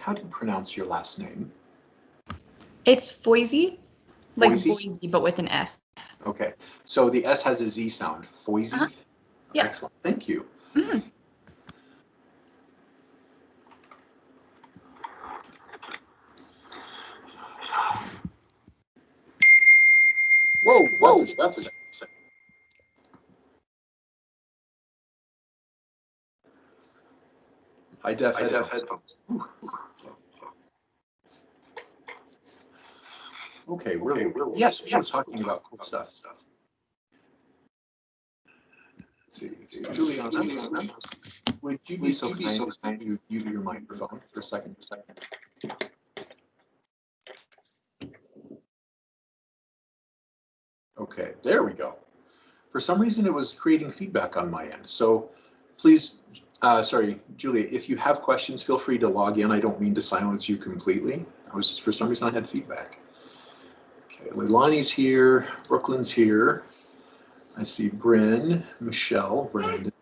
how do you pronounce your last name? It's Foisey, like Foisey? Boise, but with an F. Okay, so the S has a Z sound. Foisey? Yeah. Excellent, thank you. Whoa, that's a high def headphones. Okay, yes, we were talking about cool stuff. Let's see, Juliana, would you be so kind as to mute your microphone for a second? Okay, there we go. For some reason, it was creating feedback on my end. So please, sorry, Julia, if you have questions, feel free to log in. I don't mean to silence you completely. For some reason, I had feedback. Okay, Leilani's here, Brooklyn's here. I see Bryn, Michelle, Brandon,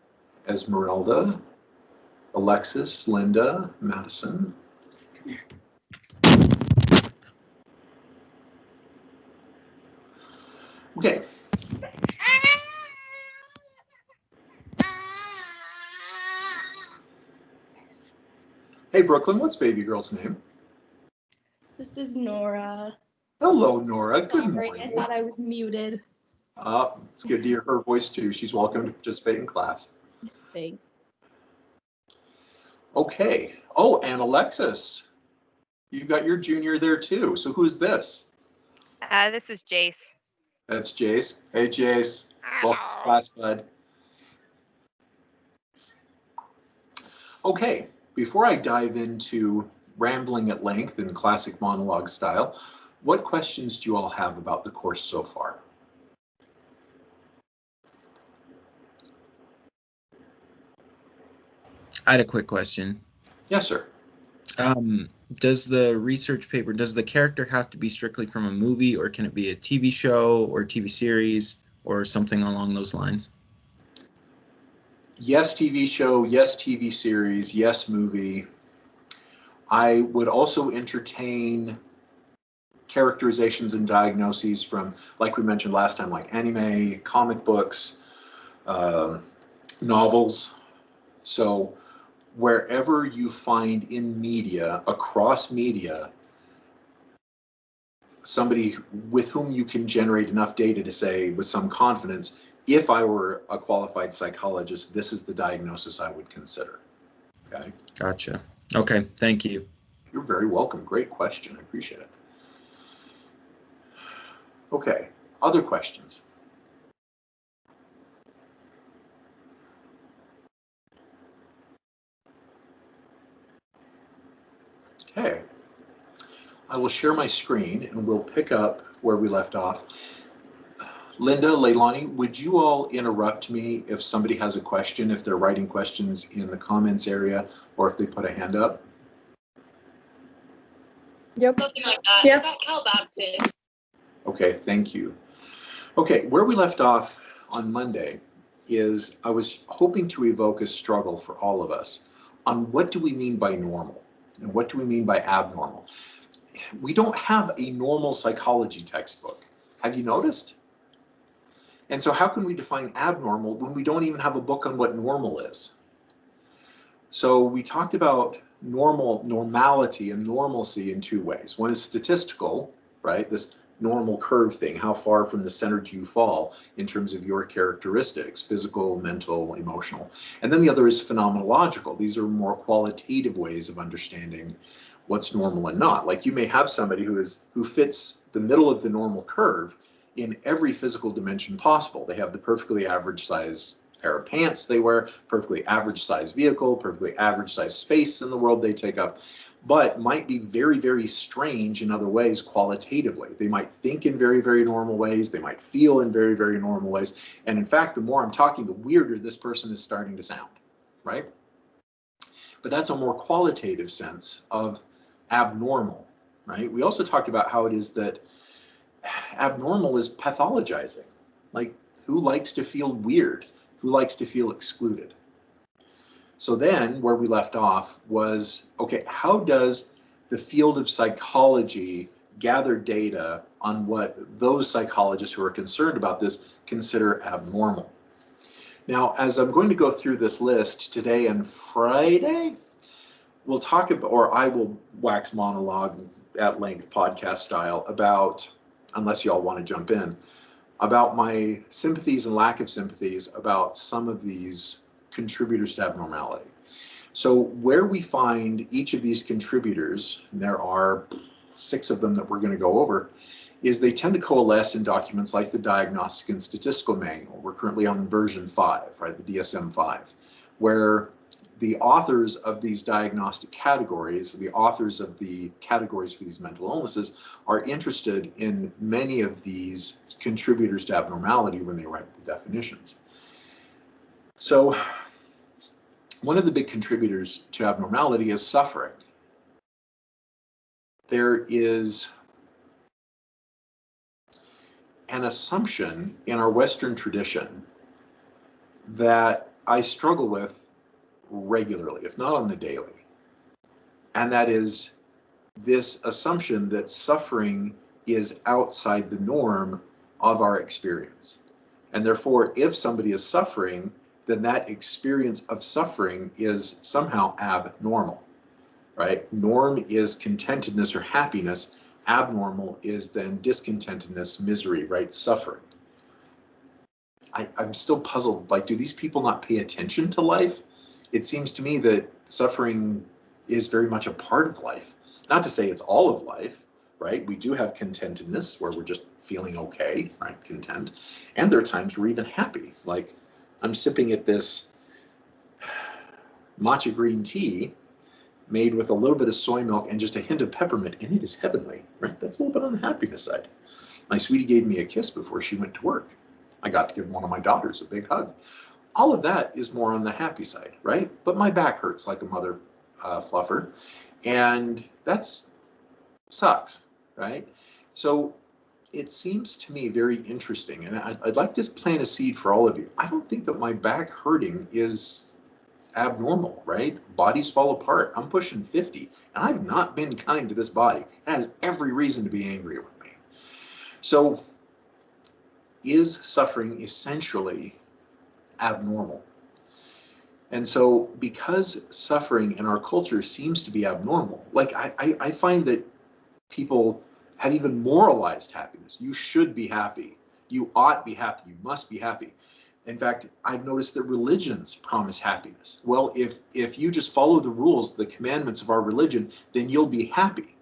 Esmeralda, Alexis, Linda, Madison. Okay. Hey, Brooklyn, what's baby girl's name? This is Nora. Hello, Nora. Good Sorry, morning. I thought I was muted. It's good to hear her voice too. She's welcome to participate in class. Thanks. Okay. Oh, and Alexis, you've got your junior there too. So who's this? This is Jace. That's Jace. Hey, Jace. Welcome to class, bud. Okay. Before I dive into rambling at length in classic monologue style, what questions do you all have about the course so far? I had a quick question. Yes, sir. Does the research paper, does the character have to be strictly from a movie, or can it be a TV show or TV series or something along those lines? Yes, TV show, yes, TV series, yes, movie. I would also entertain characterizations and diagnoses from, like we mentioned last time, like anime, comic books, novels. So wherever you find in media, across media, somebody with whom you can generate enough data to say with some confidence, if I were a qualified psychologist, this is the diagnosis I would consider. Okay. Gotcha. Okay, thank you. You're very welcome. Great question. I appreciate it. Okay, other questions? Okay, I will share my screen and we'll pick up where we left off. Linda, Leilani, would you all interrupt me if somebody has a question, if they're writing questions in the comments area, or if they put a hand up? Yep. Something like that. Yep. How about it? Okay, thank you. Okay, where we left off on Monday is I was hoping to evoke a struggle for all of us on what do we mean by normal and what do we mean by abnormal. We don't have a normal psychology textbook. Have you noticed? And so how can we define abnormal when we don't even have a book on what normal is? So we talked about normality and normalcy in two ways. One is statistical, right? This normal curve thing, how far from the center do you fall in terms of your characteristics, physical, mental, emotional. And then the other is phenomenological. These are more qualitative ways of understanding what's normal and not. Like you may have somebody who fits the middle of the normal curve in every physical dimension possible. They have the perfectly average size pair of pants they wear, perfectly average size vehicle, perfectly average size space in the world they take up, but might be very, very strange in other ways qualitatively. They might think in very, very normal ways. They might feel in very, very normal ways. And in fact, the more I'm talking, the weirder this person is starting to sound, right? But that's a more qualitative sense of abnormal, right? We also talked about how it is that abnormal is pathologizing. Like, who likes to feel weird? Who likes to feel excluded? So then where we left off was, okay, how does the field of psychology gather data on what those psychologists who are concerned about this consider abnormal. Now, as I'm going to go through this list today and Friday, we'll talk about, or I will wax monologue at length, podcast style, about, unless y'all want to jump in, about my sympathies and lack of sympathies about some of these contributors to abnormality. So where we find each of these contributors, and there are 6 of them that we're going to go over, is they tend to coalesce in documents like the Diagnostic and Statistical Manual. We're currently on version 5, right, the DSM-5, where the authors of these diagnostic categories, the authors of the categories for these mental illnesses, are interested in many of these contributors to abnormality when they write the definitions. So one of the big contributors to abnormality is suffering. There is an assumption in our Western tradition that I struggle with regularly, if not on the daily. And that is this assumption that suffering is outside the norm of our experience. And therefore, if somebody is suffering, then that experience of suffering is somehow abnormal, right? Norm is contentedness or happiness. Abnormal is then discontentedness, misery, right? Suffering. I'm still puzzled. Like, do these people not pay attention to life? It seems to me that suffering is very much a part of life. Not to say it's all of life, right? We do have contentedness where we're just feeling okay, right? Content. And there are times we're even happy. Like, I'm sipping at this matcha green tea made with a little bit of soy milk and just a hint of peppermint, and it is heavenly, right? That's a little bit on the happiness side. My sweetie gave me a kiss before she went to work. I got to give one of my daughters a big hug. All of that is more on the happy side, right? But my back hurts like a mother fluffer, and that's sucks, right? So it seems to me very interesting, and I'd like to plant a seed for all of you. I don't think that my back hurting is abnormal, right? Bodies fall apart. I'm pushing 50, and I've not been kind to this body. It has every reason to be angry with me. So is suffering essentially abnormal? And so because suffering in our culture seems to be abnormal, like I find that people have even moralized happiness. You should be happy. You ought to be happy. You must be happy. In fact, I've noticed that religions promise happiness. Well, if you just follow the rules, the commandments of our religion, then you'll be happy.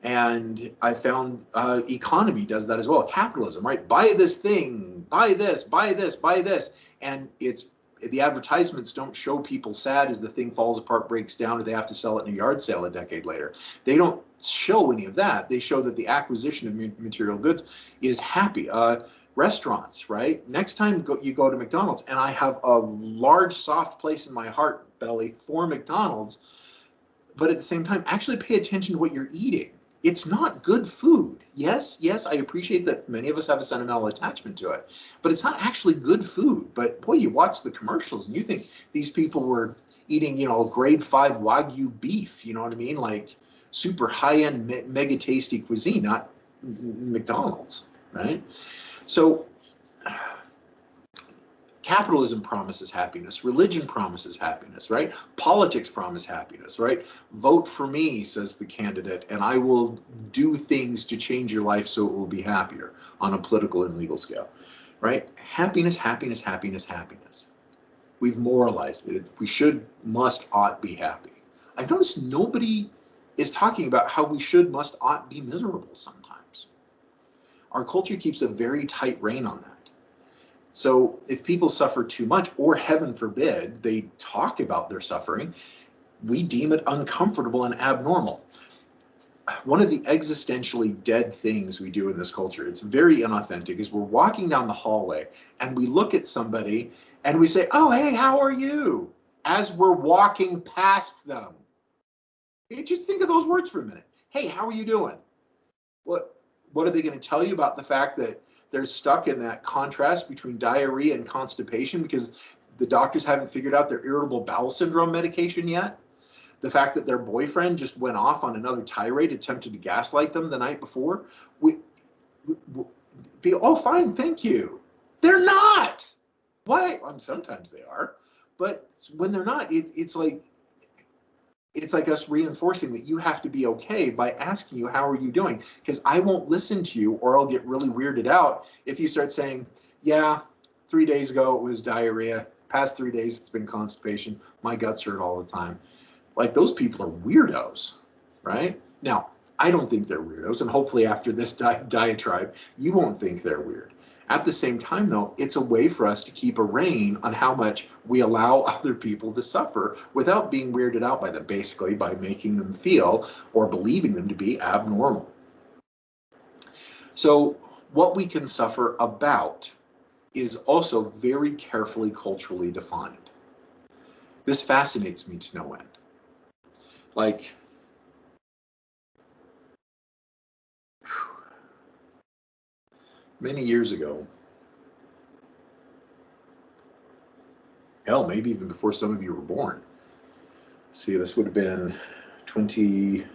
And I found economy does that as well. Capitalism, right? Buy this thing, buy this, buy this, buy this. And it's the advertisements don't show people sad as the thing falls apart, breaks down, or they have to sell it in a yard sale a decade later. They don't show any of that. They show that the acquisition of material goods is happy. Restaurants, right? Next time you go to McDonald's, and I have a large soft place in my heart belly for McDonald's, but at the same time, actually pay attention to what you're eating. It's not good food. Yes, I appreciate that many of us have a sentimental attachment to it, but it's not actually good food. But boy, you watch the commercials and you think these people were eating, grade 5 Wagyu beef, you know what I mean? Like super high-end, mega tasty cuisine, not McDonald's, right? So capitalism promises happiness. Religion promises happiness, right? Politics promise happiness, right? Vote for me, says the candidate, and I will do things to change your life so it will be happier on a political and legal scale, right? Happiness, happiness, happiness, happiness. We've moralized it. We should, must, ought be happy. I've noticed nobody is talking about how we should, must, ought be miserable sometimes. Our culture keeps a very tight rein on that. So if people suffer too much, or heaven forbid, they talk about their suffering, we deem it uncomfortable and abnormal. One of the existentially dead things we do in this culture, it's very inauthentic, is we're walking down the hallway and we look at somebody and we say, oh, hey, how are you? As we're walking past them. Hey, just think of those words for a minute. Hey, how are you doing? What are they going to tell you about the fact that they're stuck in that contrast between diarrhea and constipation because the doctors haven't figured out their irritable bowel syndrome medication yet? The fact that their boyfriend just went off on another tirade, attempted to gaslight them the night before, we be, oh, fine, thank you. They're not. Why? Sometimes they are, but when they're not, it's like us reinforcing that you have to be okay by asking you, how are you doing? Because I won't listen to you, or I'll get really weirded out if you start saying, yeah, 3 days ago it was diarrhea. Past 3 days it's been constipation. My guts hurt all the time. Like, those people are weirdos, right? Now, I don't think they're weirdos, and hopefully after this diatribe, you won't think they're weird. At the same time, though, it's a way for us to keep a rein on how much we allow other people to suffer without being weirded out by them, basically by making them feel or believing them to be abnormal. So what we can suffer about is also very carefully culturally defined. This fascinates me to no end. Like, many years ago, hell, maybe even before some of you were born. See, this would have been 20,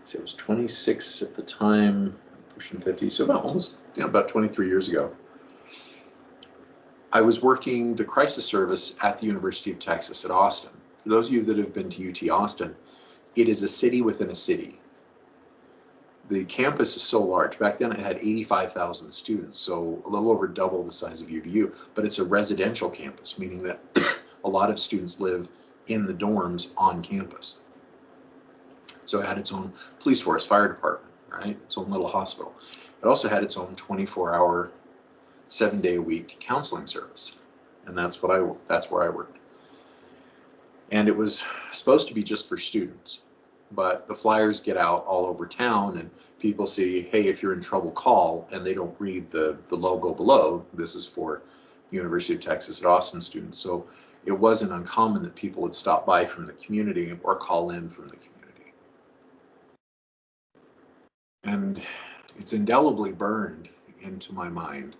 see, I was 26 at the time, pushing 50, so about 23 years ago. I was working the crisis service at the University of Texas at Austin. For those of you that have been to UT Austin, it is a city within a city. The campus is so large. Back then it had 85,000 students, so a little over double the size of UVU, but it's a residential campus, meaning that a lot of students live in the dorms on campus. So it had its own police force, fire department, right? Its own little hospital. It also had its own 24-hour, 7-day-a-week counseling service. And that's where I worked. And it was supposed to be just for students. But the flyers get out all over town and people see, hey, if you're in trouble, call, and they don't read the logo below. This is for University of Texas at Austin students. So it wasn't uncommon that people would stop by from the community or call in from the community. And it's indelibly burned into my mind.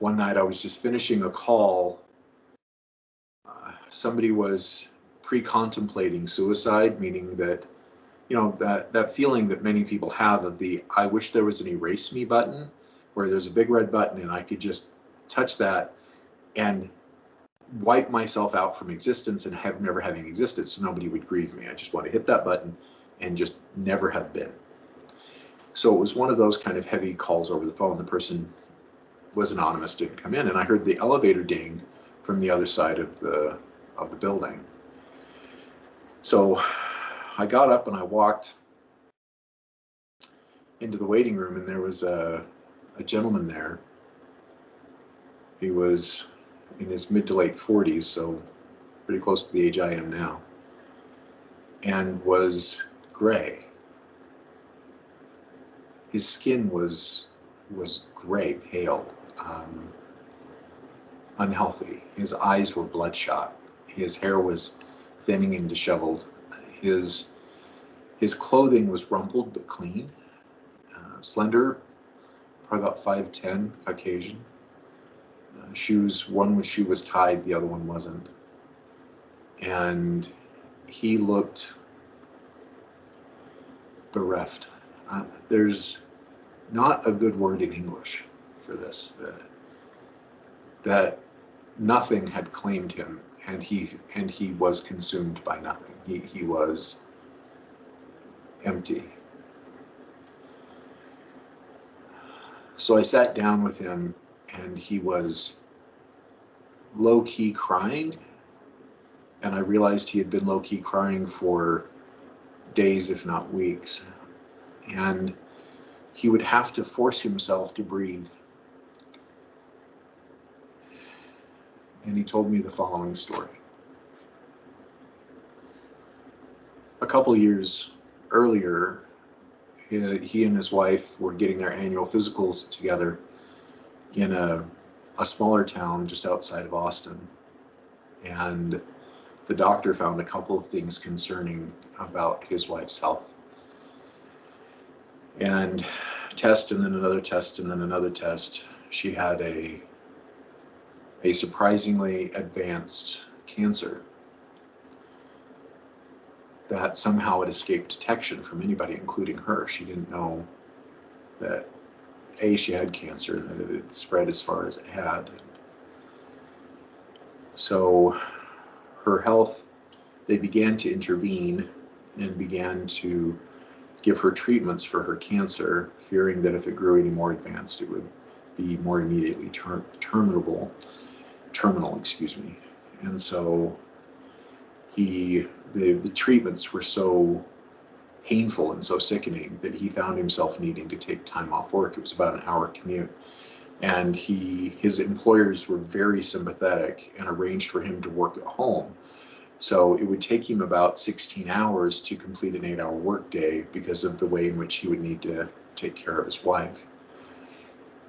One night I was just finishing a call. Somebody was pre-contemplating suicide, meaning that, you know, that feeling that many people have of the, I wish there was an erase me button, where there's a big red button and I could just touch that and wipe myself out from existence and have never having existed, so nobody would grieve me. I just want to hit that button and just never have been. So it was one of those kind of heavy calls over the phone. The person was anonymous, didn't come in, and I heard the elevator ding from the other side of the building. So I got up and I walked into the waiting room, and there was a gentleman there. He was in his mid to late 40s, so pretty close to the age I am now, and was gray. His skin was gray, pale, unhealthy. His eyes were bloodshot. His hair was thinning and disheveled. His clothing was rumpled but clean. Slender, probably about 5'10", Caucasian. Shoes, one shoe was tied, the other one wasn't. And he looked bereft. There's not a good word in English for this. That nothing had claimed him, and he was consumed by nothing. He was empty. So I sat down with him, and he was low-key crying, and I realized he had been low-key crying for days, if not weeks. And he would have to force himself to breathe. And he told me the following story. A couple years earlier, he and his wife were getting their annual physicals together in a smaller town just outside of Austin. And the doctor found a couple of things concerning about his wife's health. And test, and then another test, and then another test. She had a surprisingly advanced cancer, that somehow it escaped detection from anybody, including her. She didn't know that A, she had cancer, and that it had spread as far as it had. So her health, they began to intervene and began to give her treatments for her cancer, fearing that if it grew any more advanced, it would be more immediately terminal, excuse me. And so the treatments were so painful and so sickening that he found himself needing to take time off work. It was about an hour commute. And his employers were very sympathetic and arranged for him to work at home. So it would take him about 16 hours to complete an 8-hour workday because of the way in which he would need to take care of his wife.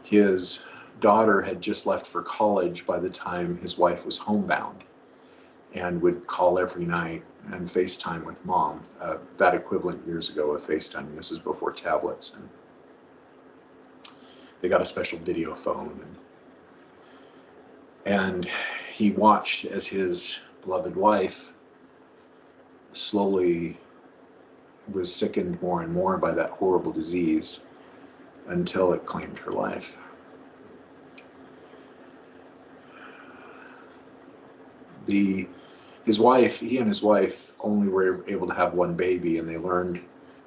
His daughter had just left for college by the time his wife was homebound and would call every night and FaceTime with mom. That equivalent years ago of FaceTime. This is before tablets. And they got a special video phone. And he watched as his beloved wife slowly was sickened more and more by that horrible disease until it claimed her life. He and his wife only were able to have one baby, and they learned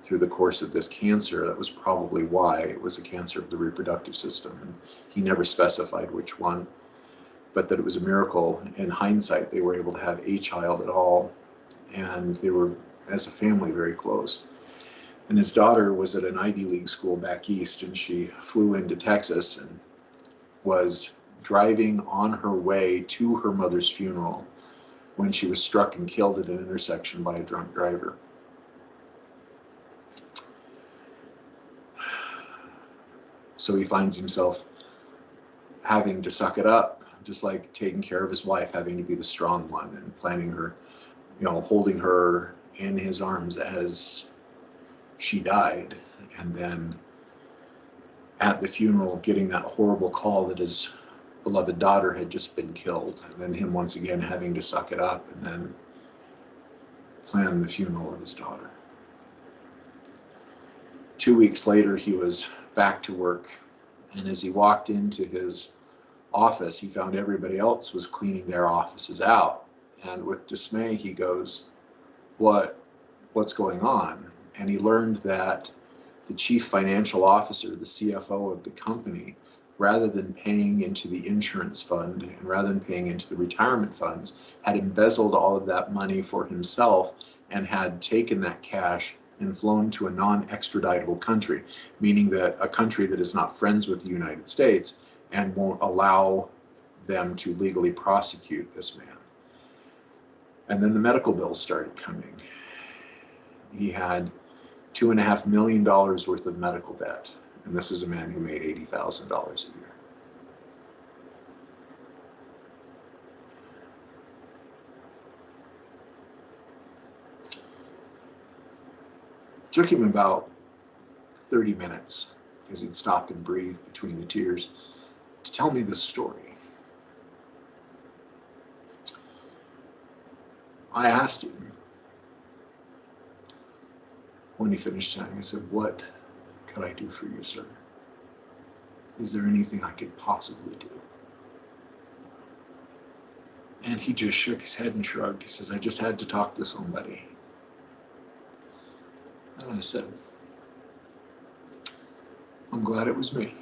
through the course of this cancer that was probably why. It was a cancer of the reproductive system, and he never specified which one, but that it was a miracle. In hindsight, they were able to have a child at all, and they were, as a family, very close. And his daughter was at an Ivy League school back east, and she flew into Texas and was driving on her way to her mother's funeral when she was struck and killed at an intersection by a drunk driver. So he finds himself having to suck it up, just like taking care of his wife, having to be the strong one and planning her, holding her in his arms as she died. And then at the funeral, getting that horrible call that his beloved daughter had just been killed, and then him once again having to suck it up and then plan the funeral of his daughter. 2 weeks later, he was back to work, and as he walked into his office, he found everybody else was cleaning their offices out. And with dismay, he goes, what's going on? And he learned that the chief financial officer, the CFO of the company, rather than paying into the insurance fund and rather than paying into the retirement funds, had embezzled all of that money for himself and had taken that cash and flown to a non-extraditable country, meaning that a country that is not friends with the United States and won't allow them to legally prosecute this man. And then the medical bills started coming. He had $2.5 million worth of medical debt. And this is a man who made $80,000 a year. It took him about 30 minutes, because he'd stop and breathe between the tears, to tell me this story. I asked him, when he finished telling, I said, "What could I do for you, sir? Is there anything I could possibly do?" And he just shook his head and shrugged. He says, "I just had to talk to somebody." And I said, "I'm glad it was me."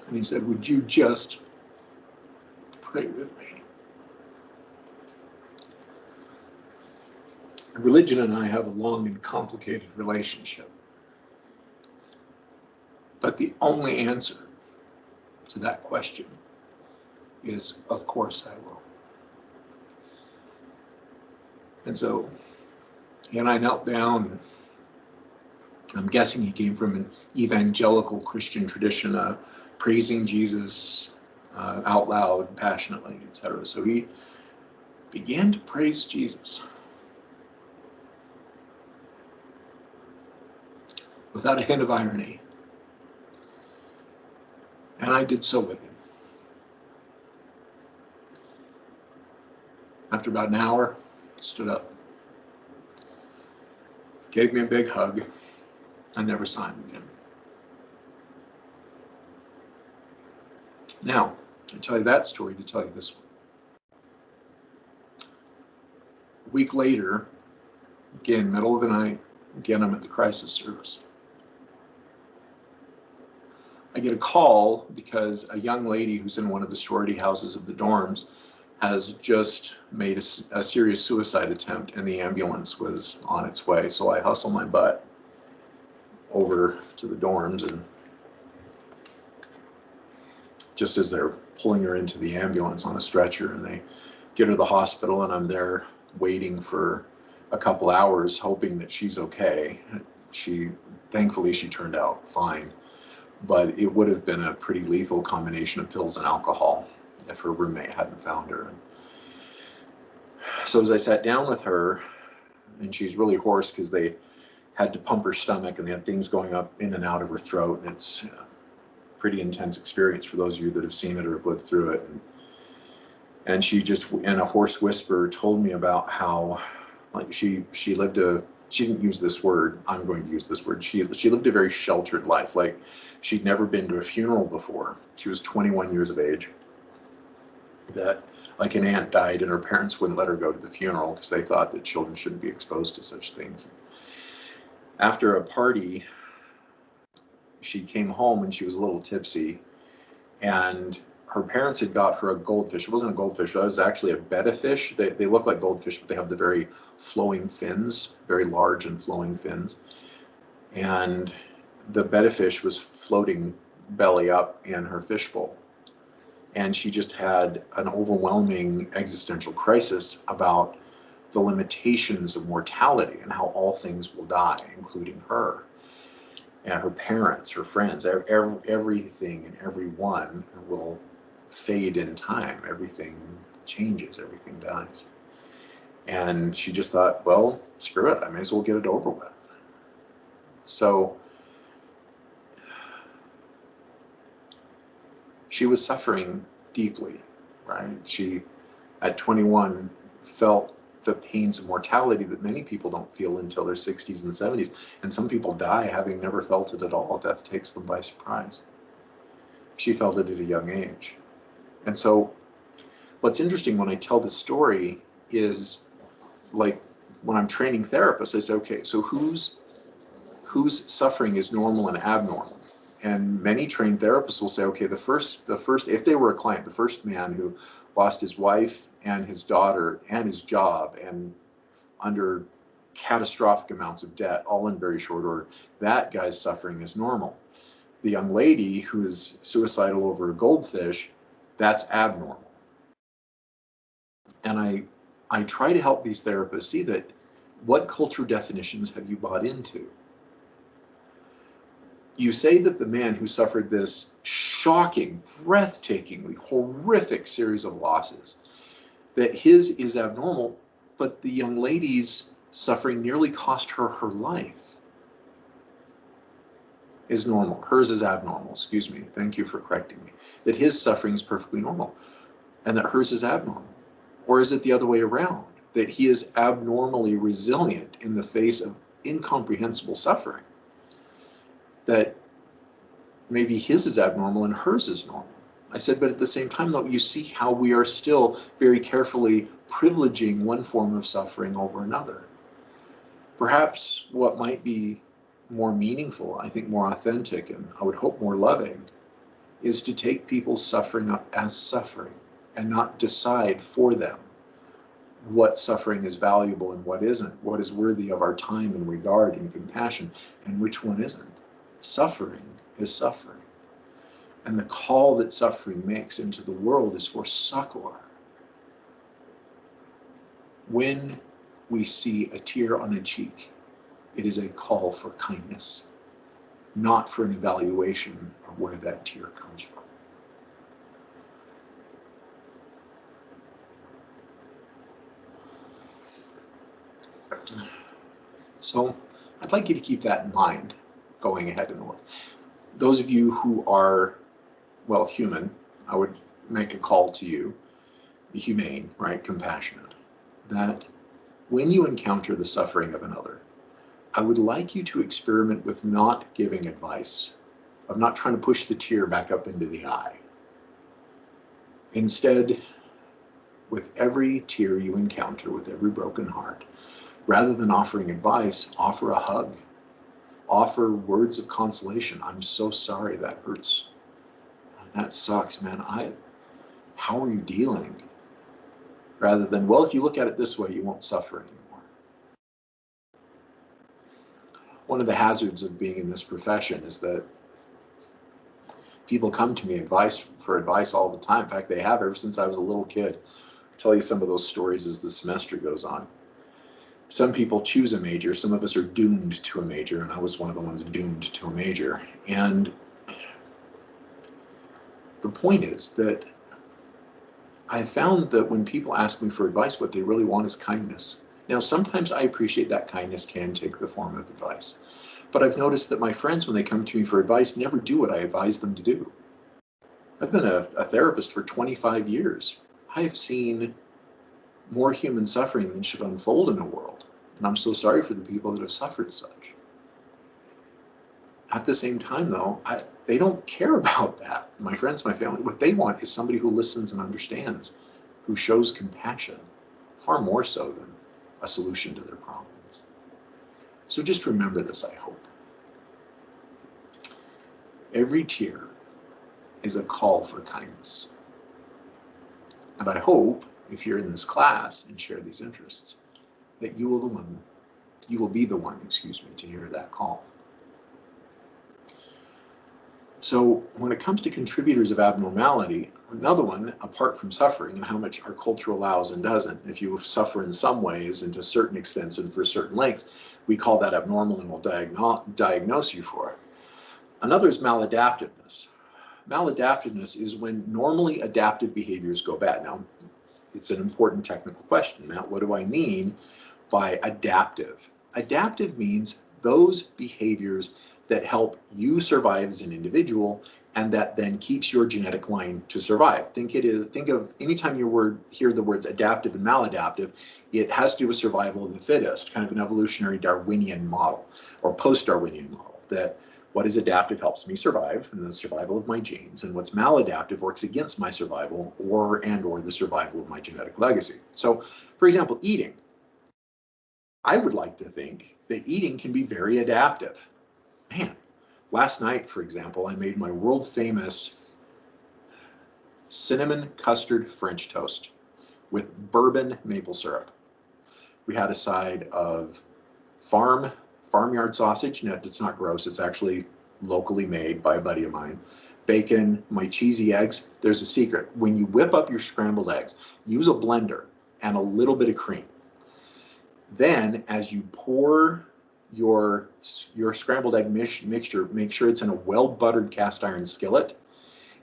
And he said, "Would you just pray with me?" Religion and I have a long and complicated relationship. But the only answer to that question is, of course I will. And so he and I knelt down. I'm guessing he came from an evangelical Christian tradition, praising Jesus out loud, passionately, etc. So he began to praise Jesus without a hint of irony. And I did so with him. After about an hour, stood up, gave me a big hug. I never saw him again. Now, I tell you that story to tell you this one. A week later, again, middle of the night, again, I'm at the crisis service. I get a call because a young lady who's in one of the sorority houses of the dorms has just made a serious suicide attempt, and the ambulance was on its way. So I hustle my butt over to the dorms, and just as they're pulling her into the ambulance on a stretcher, and they get her to the hospital, and I'm there waiting for a couple hours, hoping that she's okay. Thankfully, she turned out fine, but it would have been a pretty lethal combination of pills and alcohol if her roommate hadn't found her. So as I sat down with her, and she's really hoarse because they had to pump her stomach and they had things going up in and out of her throat, and it's a pretty intense experience for those of you that have seen it or have lived through it. And she just, in a hoarse whisper, told me about how, like, she didn't use this word, I'm going to use this word, she lived a very sheltered life. Like, she'd never been to a funeral before. She was 21 years of age. That, like, an aunt died and her parents wouldn't let her go to the funeral because they thought that children shouldn't be exposed to such things. After a party, she came home and she was a little tipsy, and her parents had got her a goldfish. It wasn't a goldfish, it was actually a betta fish. They look like goldfish, but they have the very flowing fins, very large and flowing fins. And the betta fish was floating belly up in her fishbowl. And she just had an overwhelming existential crisis about the limitations of mortality and how all things will die, including her and her parents, her friends. Everything and everyone will fade in time. Everything changes, everything dies. And she just thought, well, screw it, I may as well get it over with. So she was suffering deeply, right? She, at 21, felt the pains of mortality that many people don't feel until their 60s and 70s. And some people die having never felt it at all. Death takes them by surprise. She felt it at a young age. And so what's interesting when I tell this story is, like, when I'm training therapists, I say, okay, so whose suffering is normal and abnormal? And many trained therapists will say, okay, the first, if they were a client, the first man who lost his wife and his daughter and his job and under catastrophic amounts of debt, all in very short order, that guy's suffering is normal. The young lady who is suicidal over a goldfish, that's abnormal. And I try to help these therapists see that, what culture definitions have you bought into? You say that the man who suffered this shocking, breathtakingly horrific series of losses, that his is abnormal, but the young lady's suffering nearly cost her her life is normal. Hers is abnormal, excuse me. Thank you for correcting me. That his suffering is perfectly normal and that hers is abnormal. Or is it the other way around? That he is abnormally resilient in the face of incomprehensible suffering? That maybe his is abnormal and hers is normal. I said, but at the same time, though, you see how we are still very carefully privileging one form of suffering over another. Perhaps what might be more meaningful, I think more authentic, and I would hope more loving, is to take people's suffering up as suffering and not decide for them what suffering is valuable and what isn't, what is worthy of our time and regard and compassion, and which one isn't. Suffering is suffering. And the call that suffering makes into the world is for succor. When we see a tear on a cheek, it is a call for kindness, not for an evaluation of where that tear comes from. So I'd like you to keep that in mind going ahead in the world. Those of you who are, well, human, I would make a call to you. Be humane, right? Compassionate. that when you encounter the suffering of another, I would like you to experiment with not giving advice, of not trying to push the tear back up into the eye. Instead, with every tear you encounter, with every broken heart, rather than offering advice, offer a hug. Offer words of consolation. I'm so sorry, that hurts. That sucks, man. How are you dealing? Rather than, well, if you look at it this way, you won't suffer anymore. One of the hazards of being in this profession is that people come to me for advice all the time. In fact, they have ever since I was a little kid. I'll tell you some of those stories as the semester goes on. Some people choose a major. Some of us are doomed to a major, and I was one of the ones doomed to a major. And the point is that I found that when people ask me for advice, what they really want is kindness. Now, sometimes I appreciate that kindness can take the form of advice. But I've noticed that my friends, when they come to me for advice, never do what I advise them to do. I've been a therapist for 25 years. I have seen more human suffering than should unfold in a world. And I'm so sorry for the people that have suffered such. At the same time, though, they don't care about that. My friends, my family, what they want is somebody who listens and understands, who shows compassion, far more so than a solution to their problems. So just remember this, I hope. Every tear is a call for kindness. And I hope, if you're in this class and share these interests, that you will be the one, to hear that call. So when it comes to contributors of abnormality, another one, apart from suffering and how much our culture allows and doesn't, if you suffer in some ways and to certain extents and for certain lengths, we call that abnormal and we'll diagnose you for it. Another is maladaptiveness. Maladaptiveness is when normally adaptive behaviors go bad. Now, it's an important technical question. Now, what do I mean by adaptive? Adaptive means those behaviors that help you survive as an individual and that then keeps your genetic line to survive. Think of anytime you hear the words adaptive and maladaptive, it has to do with survival of the fittest, kind of an evolutionary Darwinian model or post-Darwinian model, that what is adaptive helps me survive and the survival of my genes, and what's maladaptive works against my survival or the survival of my genetic legacy. So, for example, eating. I would like to think that eating can be very adaptive. Man, last night, for example, I made my world famous cinnamon custard French toast with bourbon maple syrup. We had a side of farmyard sausage. No, it's not gross. It's actually locally made by a buddy of mine. Bacon, my cheesy eggs. There's a secret. When you whip up your scrambled eggs, use a blender and a little bit of cream. Then, as you pour your scrambled egg mixture, make sure it's in a well-buttered cast iron skillet,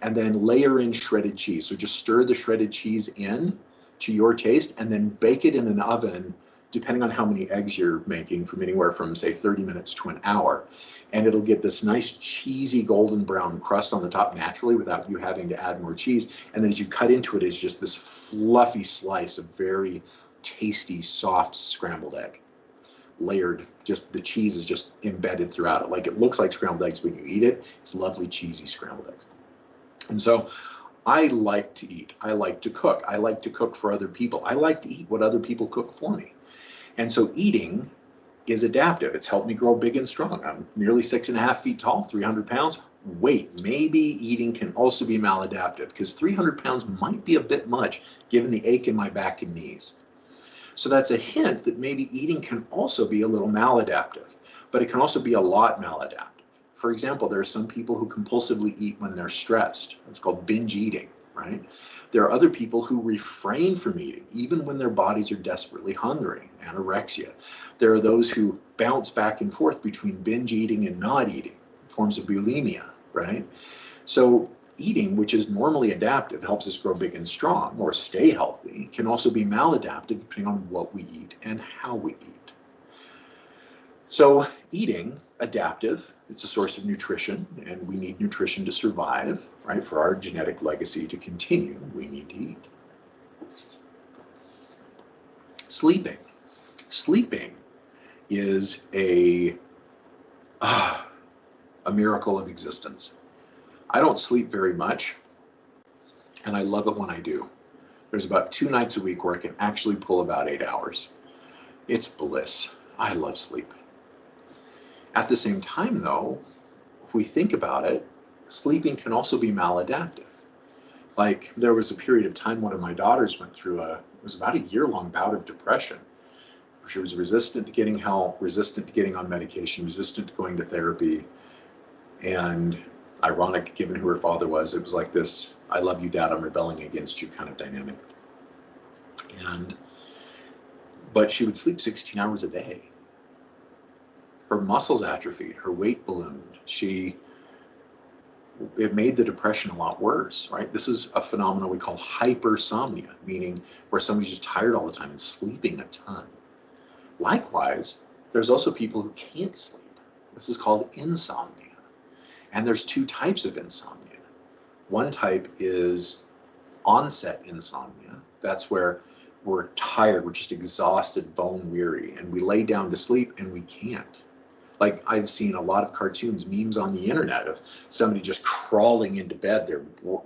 and then layer in shredded cheese. So just stir the shredded cheese in to your taste, and then bake it in an oven, depending on how many eggs you're making, from anywhere from, say, 30 minutes to an hour. And it'll get this nice cheesy golden brown crust on the top naturally without you having to add more cheese. And then as you cut into it, it's just this fluffy slice of very tasty, soft scrambled egg. Layered, just the cheese is just embedded throughout it. Like, it looks like scrambled eggs when you eat it. It's lovely, cheesy scrambled eggs. And so I like to eat. I like to cook. I like to cook for other people. I like to eat what other people cook for me. And so eating is adaptive. It's helped me grow big and strong. I'm nearly 6.5 feet tall, 300 pounds. Wait, maybe eating can also be maladaptive, because 300 pounds might be a bit much given the ache in my back and knees. So that's a hint that maybe eating can also be a little maladaptive, but it can also be a lot maladaptive. For example, there are some people who compulsively eat when they're stressed. It's called binge eating, right? There are other people who refrain from eating, even when their bodies are desperately hungry, anorexia. There are those who bounce back and forth between binge eating and not eating, forms of bulimia, right? So eating, which is normally adaptive, helps us grow big and strong or stay healthy, can also be maladaptive depending on what we eat and how we eat. So eating, adaptive, it's a source of nutrition, and we need nutrition to survive, right? For our genetic legacy to continue, we need to eat. Sleeping. Sleeping is a miracle of existence. I don't sleep very much, and I love it when I do. There's about 2 nights a week where I can actually pull about 8 hours. It's bliss. I love sleep. At the same time, though, if we think about it, sleeping can also be maladaptive. Like, there was a period of time one of my daughters went through it was about a year-long bout of depression. She was resistant to getting help, resistant to getting on medication, resistant to going to therapy. And ironic, given who her father was, it was like this, I love you, Dad, I'm rebelling against you kind of dynamic. But she would sleep 16 hours a day. Her muscles atrophied, her weight ballooned. It made the depression a lot worse, right? This is a phenomenon we call hypersomnia, meaning where somebody's just tired all the time and sleeping a ton. Likewise, there's also people who can't sleep. This is called insomnia. And there's 2 types of insomnia. One type is onset insomnia. That's where we're tired, we're just exhausted, bone weary, and we lay down to sleep and we can't. Like, I've seen a lot of cartoons, memes on the internet of somebody just crawling into bed,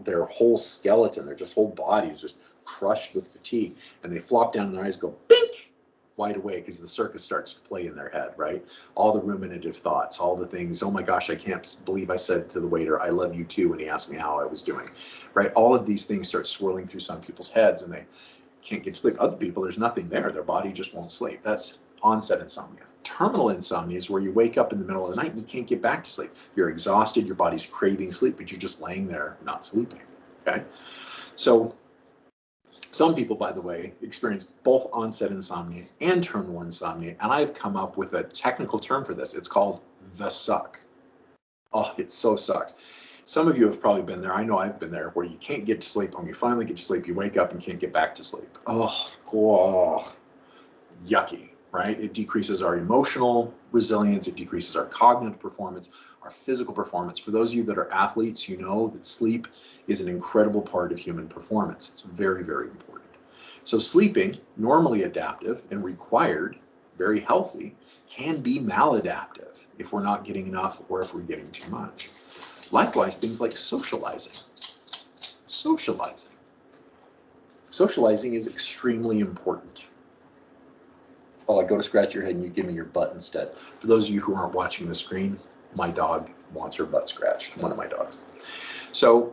their whole skeleton, their just whole body is just crushed with fatigue, and they flop down and their eyes go bink, wide awake as the circus starts to play in their head, right? All the ruminative thoughts, all the things, oh my gosh, I can't believe I said to the waiter, I love you too, when he asked me how I was doing, right? All of these things start swirling through some people's heads and they can't get to sleep. Other people, there's nothing there. Their body just won't sleep. That's onset insomnia. Terminal insomnia is where you wake up in the middle of the night and you can't get back to sleep. You're exhausted, your body's craving sleep, but you're just laying there not sleeping, okay? So some people, by the way, experience both onset insomnia and terminal insomnia, and I've come up with a technical term for this. It's called the suck. Oh, it so sucks. Some of you have probably been there. I know I've been there, where you can't get to sleep. When you finally get to sleep, you wake up and can't get back to sleep. Oh, yucky, right? It decreases our emotional resilience. It decreases our cognitive performance, our physical performance. For those of you that are athletes, you know that sleep is an incredible part of human performance. It's very, very important. So sleeping, normally adaptive and required, very healthy, can be maladaptive if we're not getting enough or if we're getting too much. Likewise, things like socializing. Socializing is extremely important. Oh, I go to scratch your head and you give me your butt instead. For those of you who aren't watching the screen, my dog wants her butt scratched, one of my dogs. So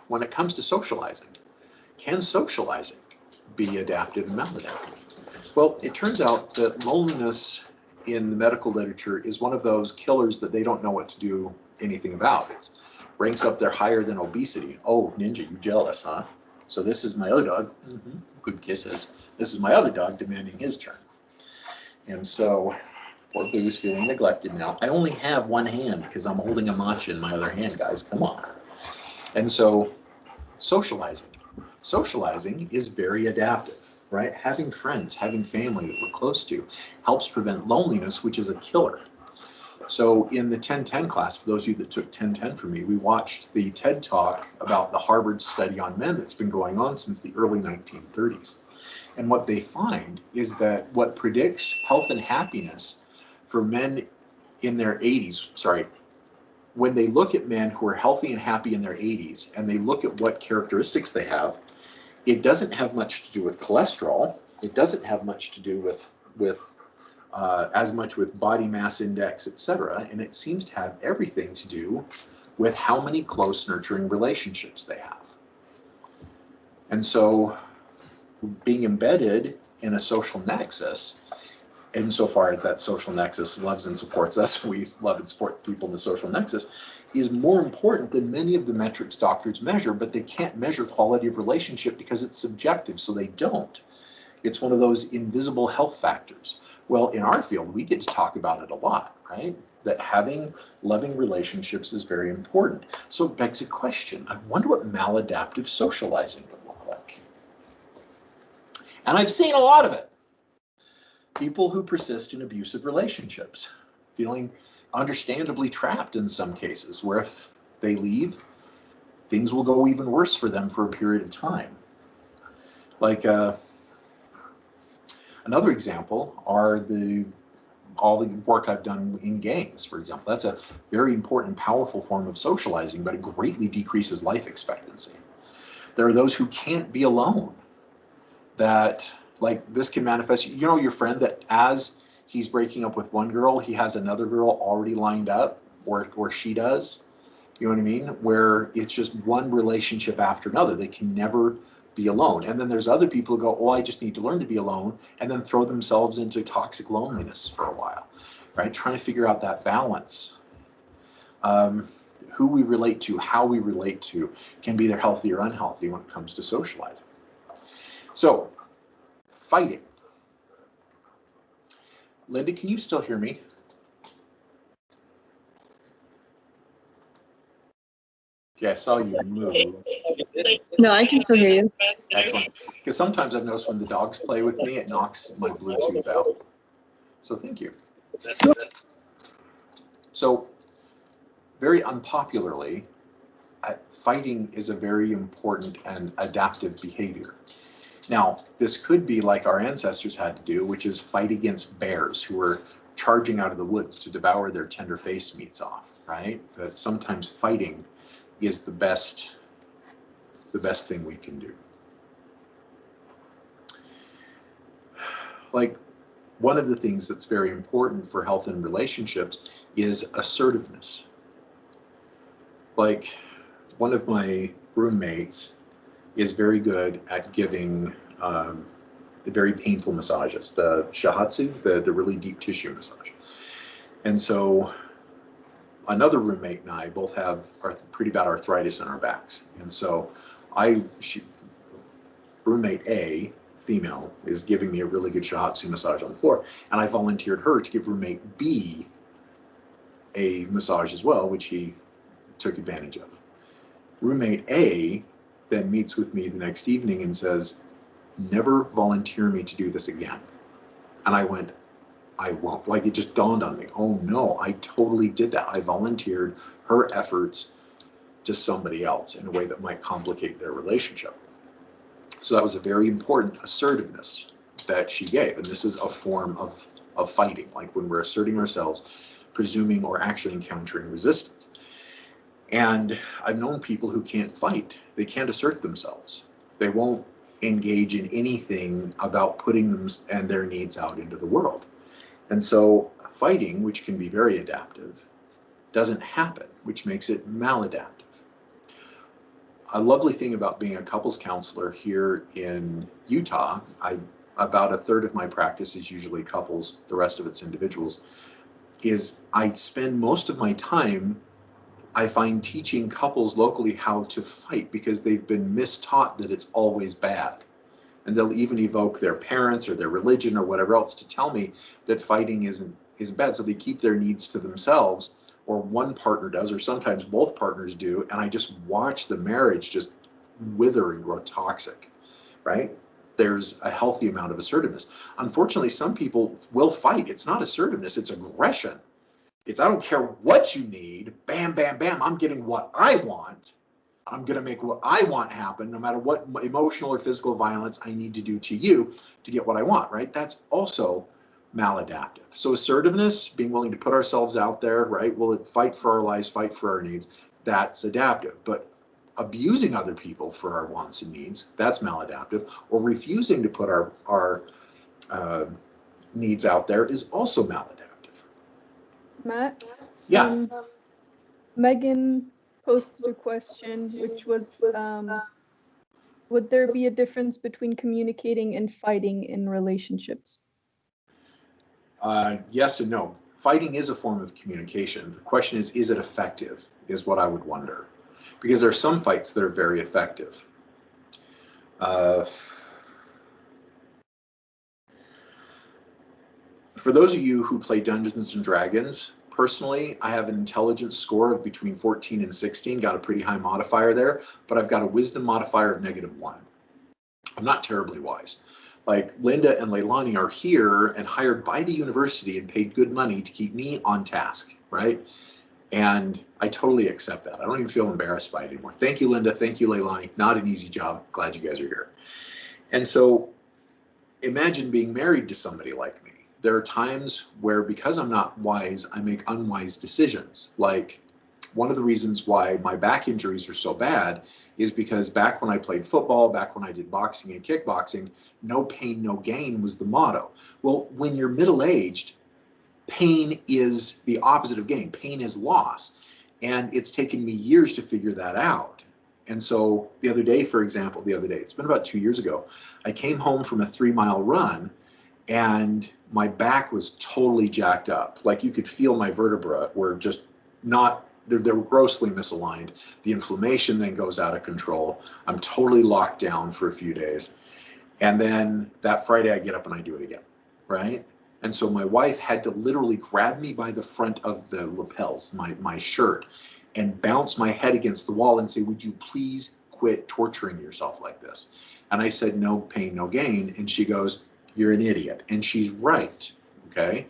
when it comes to socializing, can socializing be adaptive and maladaptive? Well, it turns out that loneliness in the medical literature is one of those killers that they don't know what to do anything about. It ranks up there higher than obesity. Oh, Ninja, you jealous, huh? So this is my other dog. Good kisses. This is my other dog demanding his turn. And so poor Boo's feeling neglected now. I only have one hand because I'm holding a matcha in my other hand, guys. Come on. And so socializing. Socializing is very adaptive. Right? Having friends, having family that we're close to helps prevent loneliness, which is a killer. So in the 1010 class, for those of you that took 1010 from me, we watched the TED Talk about the Harvard study on men that's been going on since the early 1930s. And what they find is that what predicts health and happiness for men in their 80s, when they look at men who are healthy and happy in their 80s, and they look at what characteristics they have, it doesn't have much to do with cholesterol. It doesn't have much to do with as much with body mass index, etc. And it seems to have everything to do with how many close, nurturing relationships they have. And so being embedded in a social nexus, insofar as that social nexus loves and supports us, we love and support people in the social nexus, is more important than many of the metrics doctors measure, but they can't measure quality of relationship because it's subjective, so they don't. It's one of those invisible health factors. Well, in our field, we get to talk about it a lot, right? That having loving relationships is very important. So it begs a question. I wonder what maladaptive socializing would look like. And I've seen a lot of it. People who persist in abusive relationships, feeling understandably trapped in some cases, where if they leave, things will go even worse for them for a period of time. Like Another example are all the work I've done in gangs, for example. That's a very important and powerful form of socializing, but it greatly decreases life expectancy. There are those who can't be alone, that like this can manifest, you know, your friend that as he's breaking up with one girl, he has another girl already lined up, or she does, you know what I mean? Where it's just one relationship after another. They can never be alone. And then there's other people who go, oh, I just need to learn to be alone, and then throw themselves into toxic loneliness for a while, right? Trying to figure out that balance. Who we relate to, how we relate to, can be either healthy or unhealthy when it comes to socializing. So, fighting. Linda, can you still hear me? Okay, I saw you move. No, I can still hear you. Excellent. Because sometimes I've noticed when the dogs play with me, it knocks my Bluetooth out. So thank you. So very unpopularly, fighting is a very important and adaptive behavior. Now, this could be like our ancestors had to do, which is fight against bears who were charging out of the woods to devour their tender face meats off, right? That sometimes fighting is the best thing we can do. Like, one of the things that's very important for health and relationships is assertiveness. Like, one of my roommates is very good at giving the very painful massages, the shiatsu, the really deep tissue massage. And so another roommate and I both have pretty bad arthritis in our backs. And so roommate A, female, is giving me a really good shiatsu massage on the floor, and I volunteered her to give roommate B a massage as well, which he took advantage of. Roommate A then meets with me the next evening and says, never volunteer me to do this again. And I went, I won't. Like, it just dawned on me, oh no, I totally did that. I volunteered her efforts to somebody else in a way that might complicate their relationship. So that was a very important assertiveness that she gave. And this is a form of fighting, like when we're asserting ourselves, presuming or actually encountering resistance. And I've known people who can't fight. They can't assert themselves. They won't engage in anything about putting them and their needs out into the world. And so fighting, which can be very adaptive, doesn't happen, which makes it maladaptive. A lovely thing about being a couples counselor here in Utah, about a third of my practice is usually couples, the rest of it's individuals, is I spend most of my time, I find, teaching couples locally how to fight because they've been mistaught that it's always bad. And they'll even evoke their parents or their religion or whatever else to tell me that fighting isn't bad. So they keep their needs to themselves, or one partner does, or sometimes both partners do. And I just watch the marriage just wither and grow toxic, right? There's a healthy amount of assertiveness. Unfortunately, some people will fight. It's not assertiveness, it's aggression. It's, I don't care what you need, bam, bam, bam, I'm getting what I want. I'm going to make what I want happen, no matter what emotional or physical violence I need to do to you to get what I want, right? That's also maladaptive. So assertiveness, being willing to put ourselves out there, right? We'll fight for our lives, fight for our needs. That's adaptive. But abusing other people for our wants and needs, that's maladaptive. Or refusing to put our needs out there is also maladaptive. Matt? Yeah. Megan posted a question, which was, would there be a difference between communicating and fighting in relationships? Yes and no. Fighting is a form of communication. The question is it effective, is what I would wonder. Because there are some fights that are very effective. For those of you who play Dungeons and Dragons, personally, I have an intelligence score of between 14 and 16, got a pretty high modifier there, but I've got a wisdom modifier of -1. I'm not terribly wise. Like, Linda and Leilani are here and hired by the university and paid good money to keep me on task, right? And I totally accept that. I don't even feel embarrassed by it anymore. Thank you, Linda. Thank you, Leilani. Not an easy job. Glad you guys are here. And so imagine being married to somebody like me. There are times where, because I'm not wise, I make unwise decisions. Like, one of the reasons why my back injuries are so bad is because back when I played football, back when I did boxing and kickboxing, no pain, no gain was the motto. Well, when you're middle-aged, pain is the opposite of gain. Pain is loss. And it's taken me years to figure that out. And so the other day, for example, it's been about 2 years ago, I came home from a 3-mile run and my back was totally jacked up. Like, you could feel my vertebra were just not, they're grossly misaligned. The inflammation then goes out of control. I'm totally locked down for a few days. And then that Friday I get up and I do it again, right? And so my wife had to literally grab me by the front of the lapels, my shirt, and bounce my head against the wall and say, would you please quit torturing yourself like this? And I said, no pain, no gain. And she goes, you're an idiot. And she's right, okay?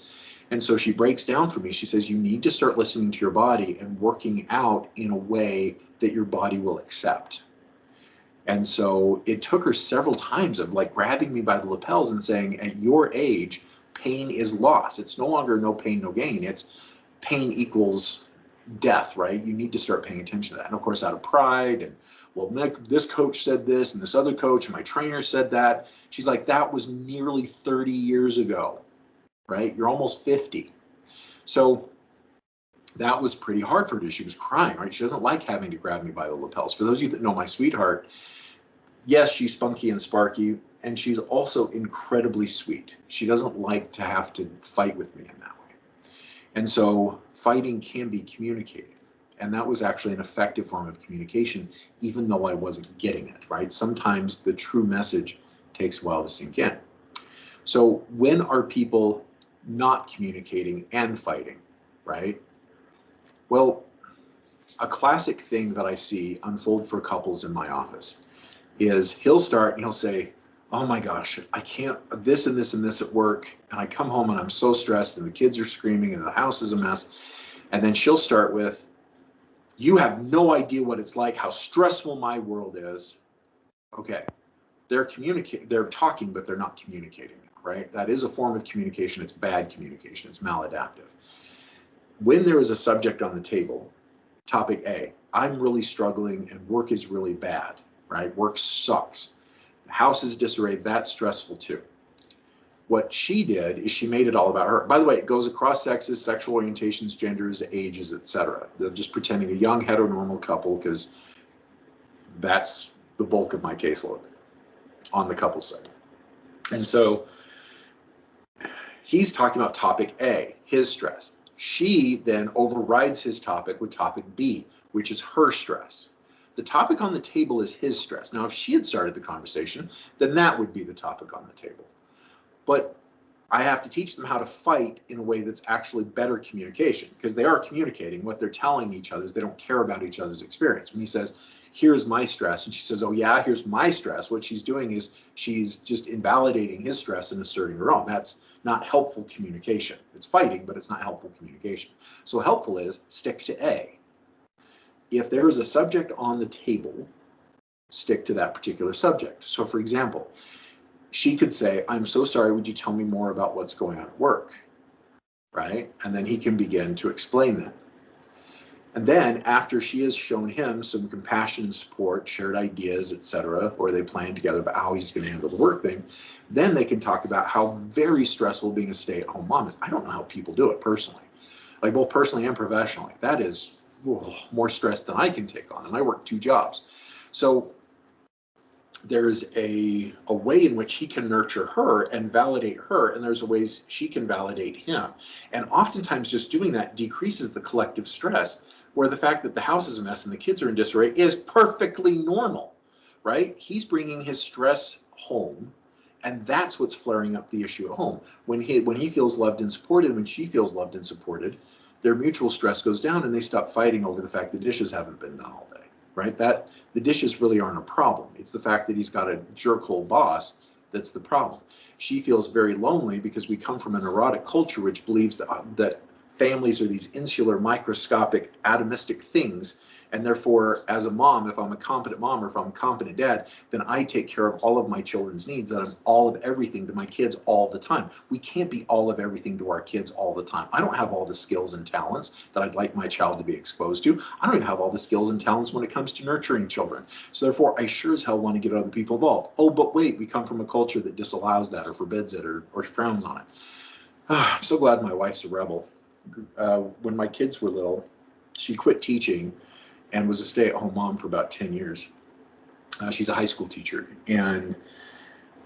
And so she breaks down for me. She says, you need to start listening to your body and working out in a way that your body will accept. And so it took her several times of like grabbing me by the lapels and saying, at your age, pain is loss. It's no longer no pain, no gain. It's pain equals death, right? You need to start paying attention to that. And of course, out of pride and, well, this coach said this and this other coach and my trainer said that. She's like, that was nearly 30 years ago, right? You're almost 50. So that was pretty hard for her to do. She was crying, right? She doesn't like having to grab me by the lapels. For those of you that know my sweetheart, yes, she's spunky and sparky, and she's also incredibly sweet. She doesn't like to have to fight with me in that way. And so fighting can be communicating. And that was actually an effective form of communication, even though I wasn't getting it, right? Sometimes the true message takes a while to sink in. So when are people not communicating and fighting, right? Well, a classic thing that I see unfold for couples in my office is he'll start and he'll say, oh my gosh, I can't, this and this and this at work. And I come home and I'm so stressed and the kids are screaming and the house is a mess. And then she'll start with, you have no idea what it's like, how stressful my world is. Okay, they're talking, but they're not communicating, right? That is a form of communication. It's bad communication. It's maladaptive. When there is a subject on the table, topic A, I'm really struggling and work is really bad, right? Work sucks. The house is disarray. That's stressful too. What she did is she made it all about her. By the way, it goes across sexes, sexual orientations, genders, ages, etc. They're just pretending a young heteronormal couple because that's the bulk of my caseload on the couple side. And so he's talking about topic A, his stress. She then overrides his topic with topic B, which is her stress. The topic on the table is his stress. Now, if she had started the conversation, then that would be the topic on the table. But I have to teach them how to fight in a way that's actually better communication, because they are communicating. What they're telling each other is they don't care about each other's experience. When he says, here's my stress, and she says, oh yeah, here's my stress, what she's doing is she's just invalidating his stress and asserting her own. That's not helpful communication. It's fighting, but it's not helpful communication. So helpful is stick to A. If there is a subject on the table, stick to that particular subject. So for example, she could say, I'm so sorry, would you tell me more about what's going on at work, right? And then he can begin to explain that. And then after she has shown him some compassion and support, shared ideas, etc., or they plan together about how he's going to handle the work thing, then they can talk about how very stressful being a stay-at-home mom is. I don't know how people do it personally, like both personally and professionally. That is more stress than I can take on, and I work 2 jobs. So there's a way in which he can nurture her and validate her, and there's ways she can validate him. And oftentimes just doing that decreases the collective stress, where the fact that the house is a mess and the kids are in disarray is perfectly normal, right? He's bringing his stress home, and that's what's flaring up the issue at home. When he feels loved and supported, when she feels loved and supported, their mutual stress goes down and they stop fighting over the fact the dishes haven't been done all day. Right? That the dishes really aren't a problem. It's the fact that he's got a jerk-hole boss that's the problem. She feels very lonely because we come from an erotic culture which believes that families are these insular, microscopic, atomistic things, And therefore, as a mom, if I'm a competent mom or if I'm a competent dad, then I take care of all of my children's needs, that I'm all of everything to my kids all the time. We can't be all of everything to our kids all the time. I don't have all the skills and talents that I'd like my child to be exposed to. I don't even have all the skills and talents when it comes to nurturing children. So therefore, I sure as hell want to get other people involved. Oh, but wait, we come from a culture that disallows that or forbids it or frowns on it. I'm so glad my wife's a rebel. When my kids were little, she quit teaching and was a stay-at-home mom for about 10 years. She's a high school teacher. And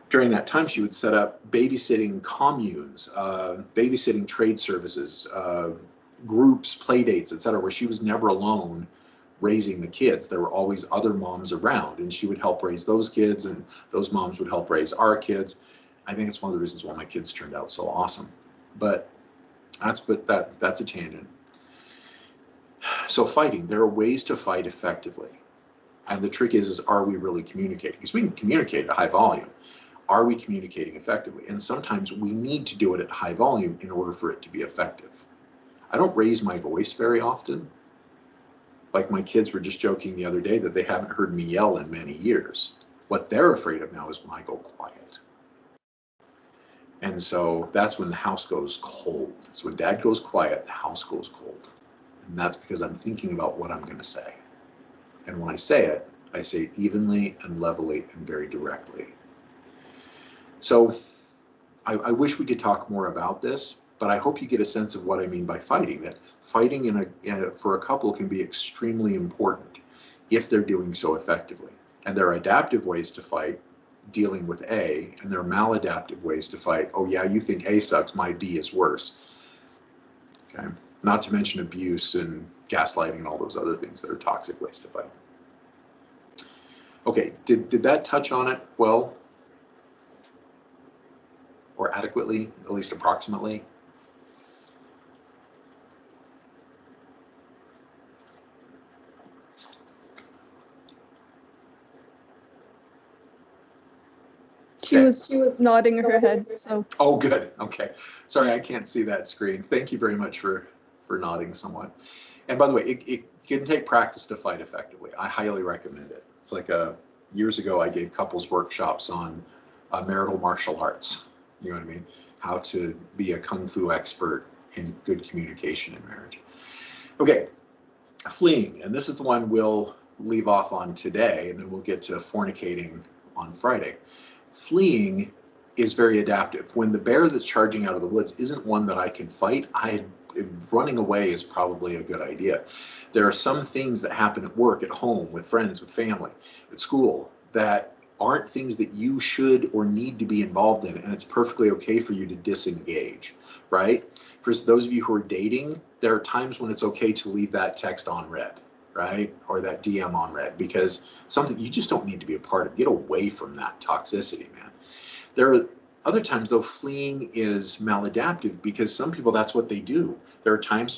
during that time, she would set up babysitting communes, babysitting trade services, groups, play dates, et cetera, where she was never alone raising the kids. There were always other moms around, and she would help raise those kids, and those moms would help raise our kids. I think it's one of the reasons why my kids turned out so awesome. But that's a tangent. So fighting, there are ways to fight effectively. And the trick is are we really communicating? Because we can communicate at high volume. Are we communicating effectively? And sometimes we need to do it at high volume in order for it to be effective. I don't raise my voice very often. Like my kids were just joking the other day that they haven't heard me yell in many years. What they're afraid of now is when I go quiet. And so that's when the house goes cold. So when dad goes quiet, the house goes cold. And that's because I'm thinking about what I'm going to say. And when I say it evenly and levelly and very directly. So I wish we could talk more about this, but I hope you get a sense of what I mean by fighting. That fighting for a couple can be extremely important if they're doing so effectively. And there are adaptive ways to fight, dealing with A, and there are maladaptive ways to fight. Oh yeah, you think A sucks, my B is worse. Okay. Not to mention abuse and gaslighting and all those other things that are toxic ways to fight. Okay, did that touch on it well? Or adequately, at least approximately? She was nodding her head, so. Oh, good. Okay. Sorry, I can't see that screen. Thank you very much for nodding somewhat. And by the way, it can take practice to fight effectively. I highly recommend it. It's like years ago, I gave couples workshops on marital martial arts. You know what I mean? How to be a kung fu expert in good communication in marriage. Okay, fleeing. And this is the one we'll leave off on today, and then we'll get to fornicating on Friday. Fleeing is very adaptive. When the bear that's charging out of the woods isn't one that I can fight, running away is probably a good idea. There are some things that happen at work, at home, with friends, with family, at school, that aren't things that you should or need to be involved in, and it's perfectly okay for you to disengage, right? For those of you who are dating, there are times when it's okay to leave that text on read, right? Or that DM on read, because something you just don't need to be a part of. Get away from that toxicity, man. There are other times, though, fleeing is maladaptive because some people, that's what they do. There are times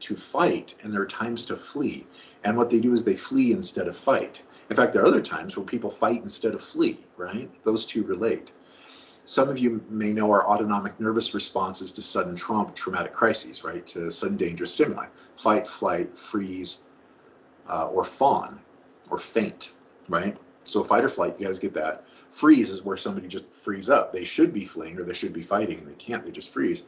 to fight, and there are times to flee. And what they do is they flee instead of fight. In fact, there are other times where people fight instead of flee, right? Those two relate. Some of you may know our autonomic nervous responses to sudden traumatic crises, right? To sudden dangerous stimuli. Fight, flight, freeze, or fawn, or faint, right? So fight or flight, you guys get that. Freeze is where somebody just frees up. They should be fleeing or they should be fighting, and they can't, they just freeze.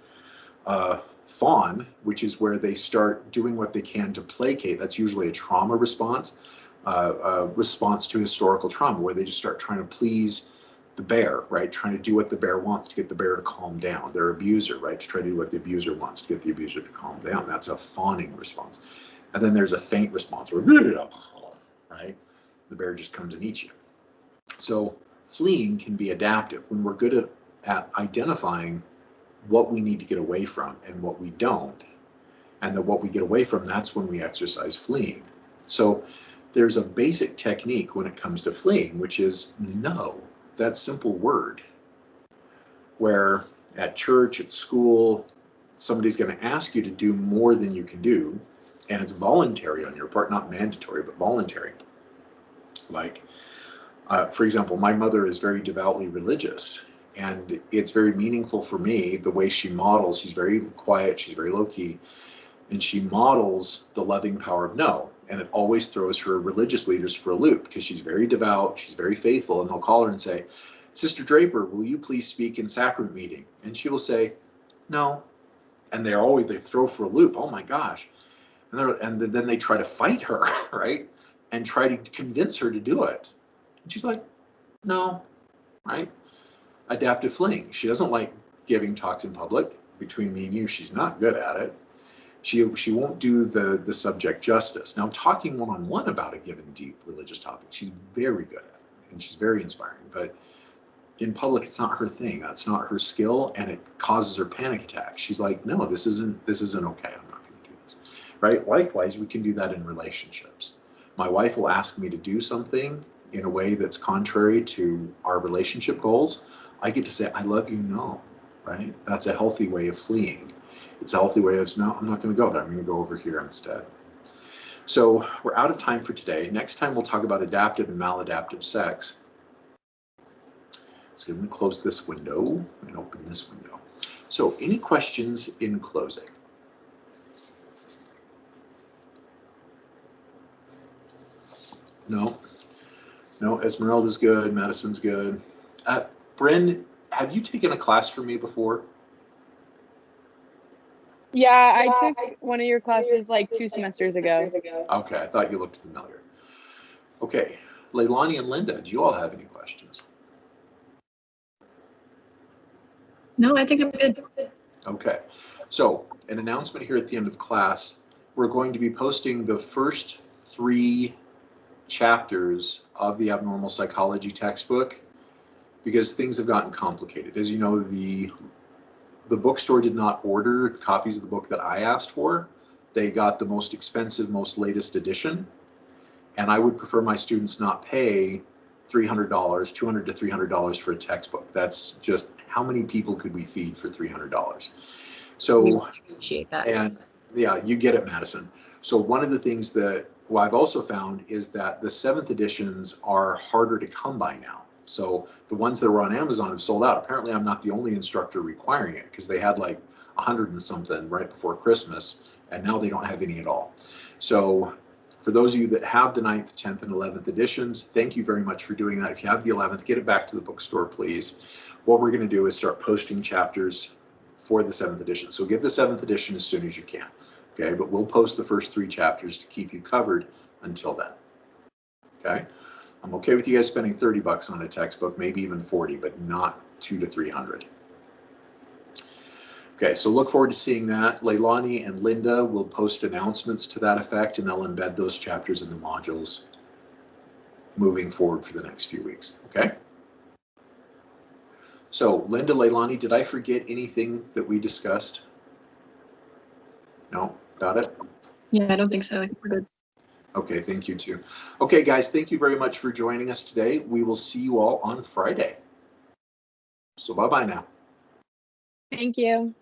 Fawn, which is where they start doing what they can to placate. That's usually a trauma response, a response to historical trauma, where they just start trying to please the bear, right? Trying to do what the bear wants to get the bear to calm down. Their abuser, right? To try to do what the abuser wants to get the abuser to calm down. That's a fawning response. And then there's a faint response where, right? The bear just comes and eats you. So fleeing can be adaptive when we're good at identifying what we need to get away from and what we don't. And that what we get away from, that's when we exercise fleeing. So there's a basic technique when it comes to fleeing, which is no. That simple word, where at church, at school, somebody's going to ask you to do more than you can do, and it's voluntary on your part, not mandatory, but voluntary. Like, for example, my mother is very devoutly religious, and it's very meaningful for me the way she models. She's very quiet, she's very low-key, and she models the loving power of no. And it always throws her religious leaders for a loop because she's very devout, she's very faithful, and they'll call her and say, Sister Draper, will you please speak in sacrament meeting? And she will say, no. And they throw for a loop. Oh my gosh. And then they try to fight her, right? And try to convince her to do it. And she's like, no, right? Adaptive fleeing. She doesn't like giving talks in public. Between me and you, she's not good at it. She won't do the subject justice. Now, talking one-on-one about a given deep religious topic, she's very good at it, and she's very inspiring. But in public, it's not her thing. That's not her skill, and it causes her panic attacks. She's like, no, this isn't okay. I'm not going to do this, right? Likewise, we can do that in relationships. My wife will ask me to do something in a way that's contrary to our relationship goals. I get to say, I love you, no, right? That's a healthy way of fleeing. It's a healthy way of, no, I'm not going to go there. I'm going to go over here instead. So we're out of time for today. Next time we'll talk about adaptive and maladaptive sex. So I'm going to close this window and open this window. So any questions in closing? No? No, Esmeralda's good, Madison's good. Bryn, have you taken a class from me before? Yeah, I took one of your classes like 2 semesters ago. Okay, I thought you looked familiar. Okay, Leilani and Linda, do you all have any questions? No, I think I'm good. Okay, so an announcement here at the end of class. We're going to be posting the first 3 chapters of the Abnormal Psychology textbook because things have gotten complicated. As you know, the bookstore did not order copies of the book that I asked for. They got the most expensive, most latest edition. And I would prefer my students not pay $300, $200 to $300 for a textbook. That's just, how many people could we feed for $300? So, We appreciate that. and yeah, you get it, Madison. So one of the things that I've also found is that the 7th editions are harder to come by now. So the ones that were on Amazon have sold out. Apparently I'm not the only instructor requiring it because they had like 100 and something right before Christmas, and now they don't have any at all. So for those of you that have the 9th, 10th, and 11th editions, thank you very much for doing that. If you have the 11th, get it back to the bookstore, please. What we're going to do is start posting chapters for the 7th edition. So get the 7th edition as soon as you can. Okay, but we'll post the first 3 chapters to keep you covered until then. Okay, I'm okay with you guys spending $30 on a textbook, maybe even 40, but not 200 to 300. Okay, so look forward to seeing that. Leilani and Linda will post announcements to that effect, and they'll embed those chapters in the modules moving forward for the next few weeks. Okay. So Linda, Leilani, did I forget anything that we discussed? No, got it? Yeah, I don't think so. I think we're good. Okay, thank you too. Okay, guys, thank you very much for joining us today. We will see you all on Friday. So bye-bye now. Thank you.